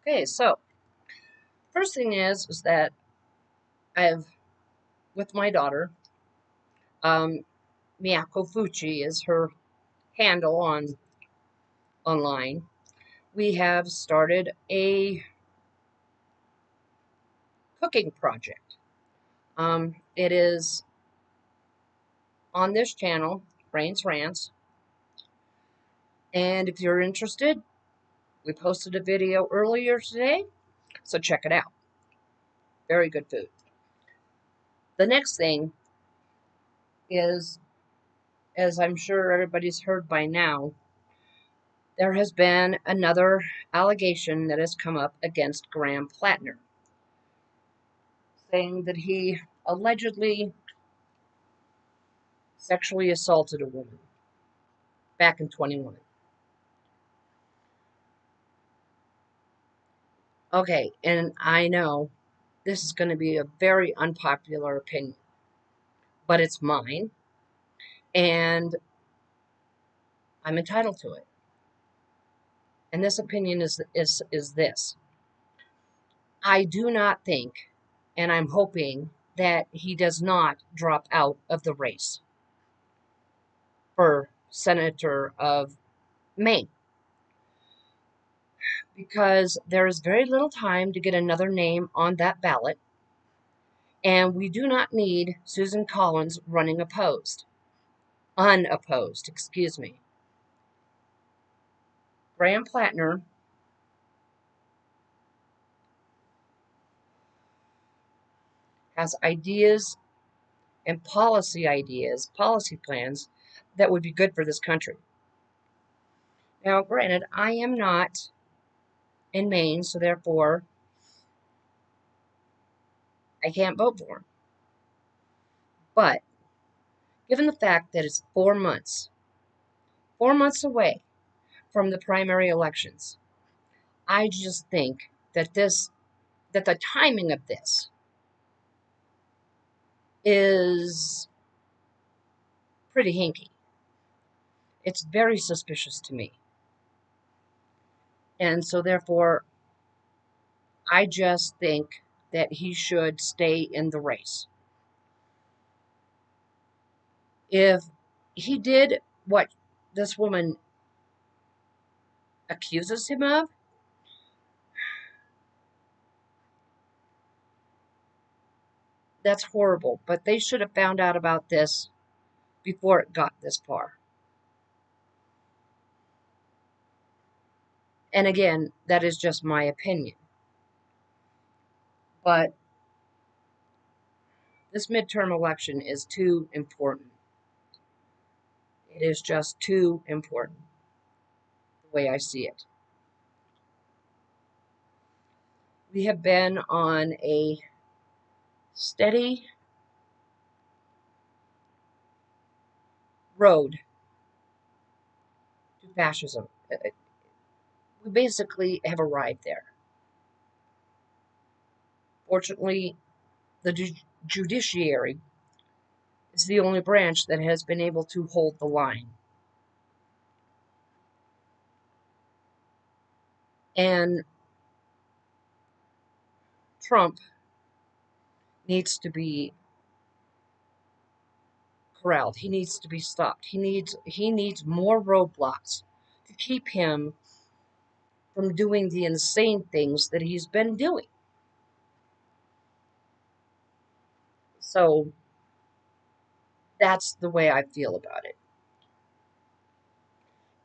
Okay, so first thing is that I've with my daughter, um, Miyako Fuchi is her handle online. We have started a cooking project. It is on this channel, Brains Rants, and if you're interested, we posted a video earlier today, so check it out. Very good food. The next thing is, as I'm sure everybody's heard by now, there has been another allegation that has come up against Graham Platner, saying that he allegedly sexually assaulted a woman back in 21. Okay, and I know this is going to be a very unpopular opinion, but it's mine, and I'm entitled to it. And this opinion is this. I do not think, and I'm hoping that he does not drop out of the race for senator of Maine, because there is very little time to get another name on that ballot, and we do not need Susan Collins running unopposed, excuse me. Graham Platner has ideas and policy plans that would be good for this country. Now, granted, I am not in Maine, so therefore I can't vote for him. But given the fact that it's 4 months away from the primary elections, I just think that the timing of this is pretty hinky. It's very suspicious to me. And so therefore I just think that he should stay in the race. If he did what this woman accuses him of, that's horrible. But they should have found out about this before it got this far. And again, that is just my opinion. But this midterm election is too important. It is just too important, the way I see it. We have been on a steady road to fascism. We basically have arrived there. Fortunately, the judiciary is the only branch that has been able to hold the line. And Trump needs to be corralled. He needs to be stopped. He needs more roadblocks to keep him from doing the insane things that he's been doing. So that's the way I feel about it.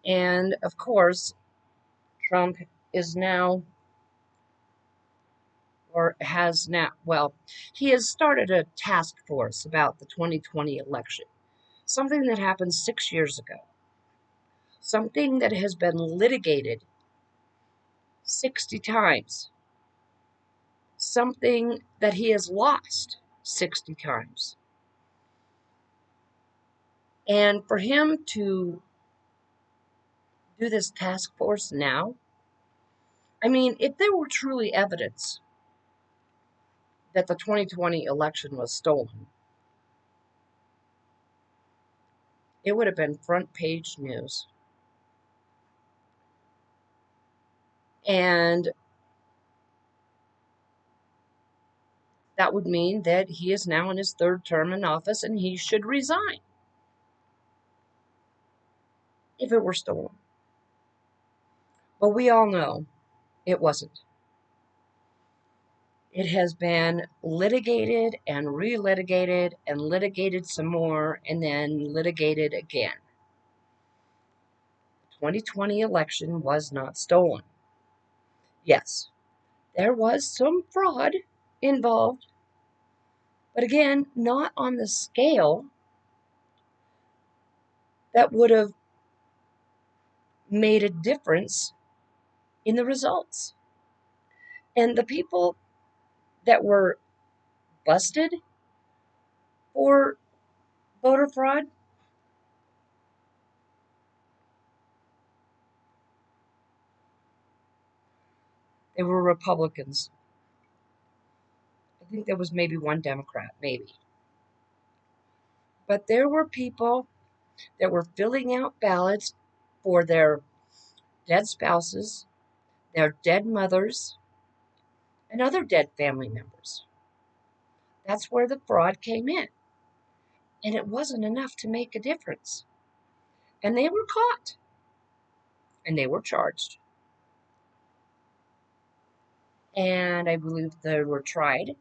And of course, Trump is now, or has now, well, he has started a task force about the 2020 election, something that happened 6 years ago, something that has been litigated 60 times, something that he has lost 60 times. And for him to do this task force now, I mean, if there were truly evidence that the 2020 election was stolen, it would have been front page news. And that would mean that he is now in his third term in office and he should resign if it were stolen. But we all know it wasn't. It has been litigated and relitigated and litigated some more and then litigated again. The 2020 election was not stolen. Yes, there was some fraud involved, but again, not on the scale that would have made a difference in the results. And the people that were busted for voter fraud, they were Republicans. I think there was maybe one Democrat, maybe. But there were people that were filling out ballots for their dead spouses, their dead mothers, and other dead family members. That's where the fraud came in. And it wasn't enough to make a difference. And they were caught and they were charged. And I believe they were tried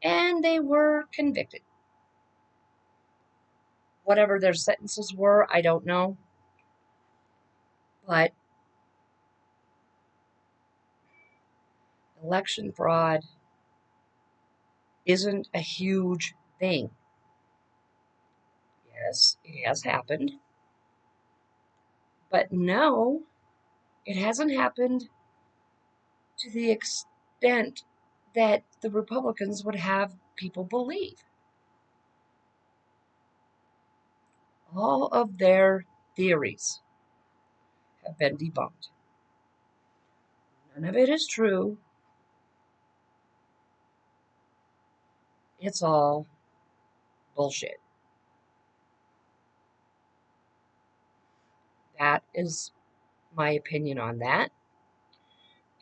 and they were convicted. Whatever their sentences were, I don't know. But election fraud isn't a huge thing. Yes, it has happened. But no, it hasn't happened to the extent that the Republicans would have people believe. All of their theories have been debunked. None of it is true. It's all bullshit. That is my opinion on that.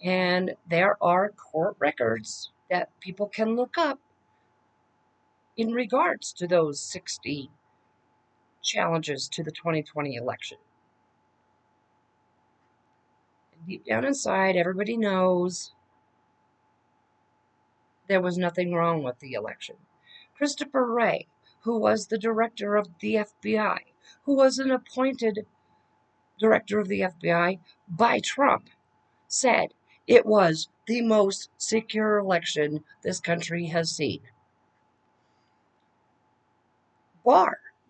And there are court records that people can look up in regards to those 60 challenges to the 2020 election. And deep down inside, everybody knows there was nothing wrong with the election. Christopher Wray, who was the director of the FBI, who was an appointed director of the FBI by Trump, said it was the most secure election this country has seen.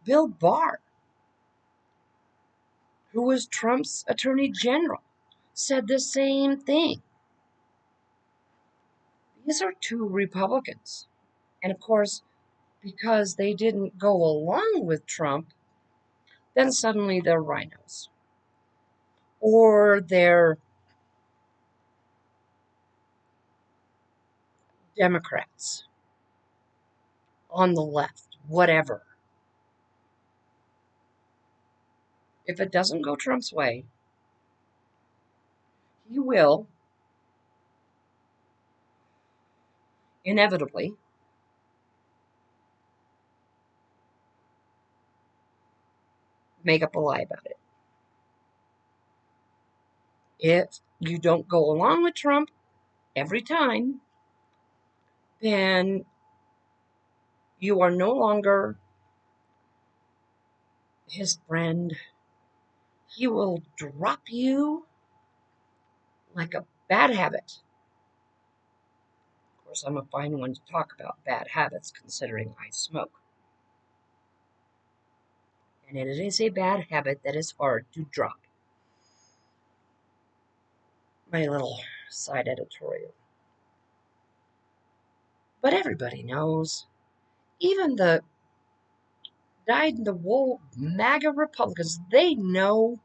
Bill Barr, who was Trump's attorney general, said the same thing. These are two Republicans. And of course, because they didn't go along with Trump, then suddenly they're rhinos. Or they're Democrats on the left, whatever. If it doesn't go Trump's way, he will inevitably make up a lie about it. If you don't go along with Trump every time, then you are no longer his friend. He will drop you like a bad habit. Of course, I'm a fine one to talk about bad habits considering I smoke. And it is a bad habit that is hard to drop. My little side editorial. But everybody knows, even the dyed-in-the-wool MAGA Republicans, they know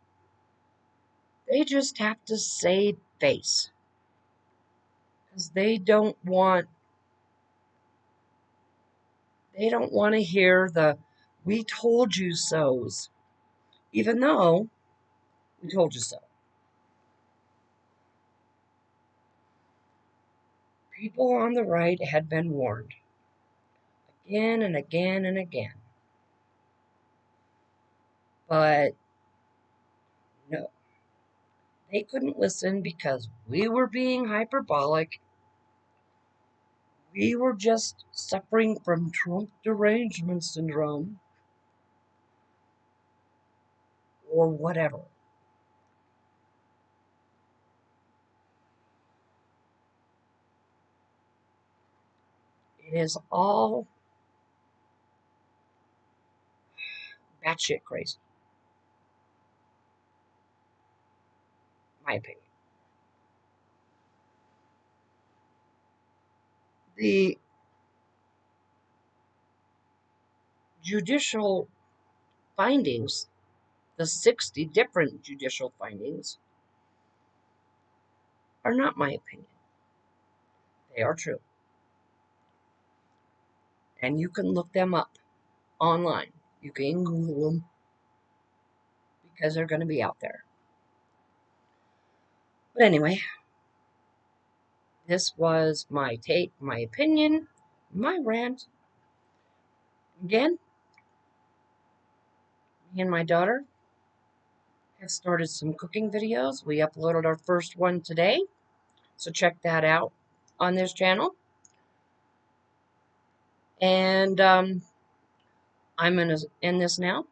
they just have to save face. Because they don't want to hear the "we told you so's," even though we told you so. People on the right had been warned again and again and again. But no, they couldn't listen because we were being hyperbolic. We were just suffering from Trump derangement syndrome or whatever. It is all batshit crazy, my opinion. The judicial findings, the 60 different judicial findings, are not my opinion. They are true. And you can look them up online. You can Google them because they're going to be out there. But anyway, this was my take, my opinion, my rant. Again, me and my daughter have started some cooking videos. We uploaded our first one today, so check that out on this channel. And I'm going to end this now.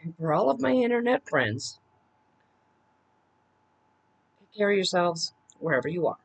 And for all of my internet friends, take care of yourselves wherever you are.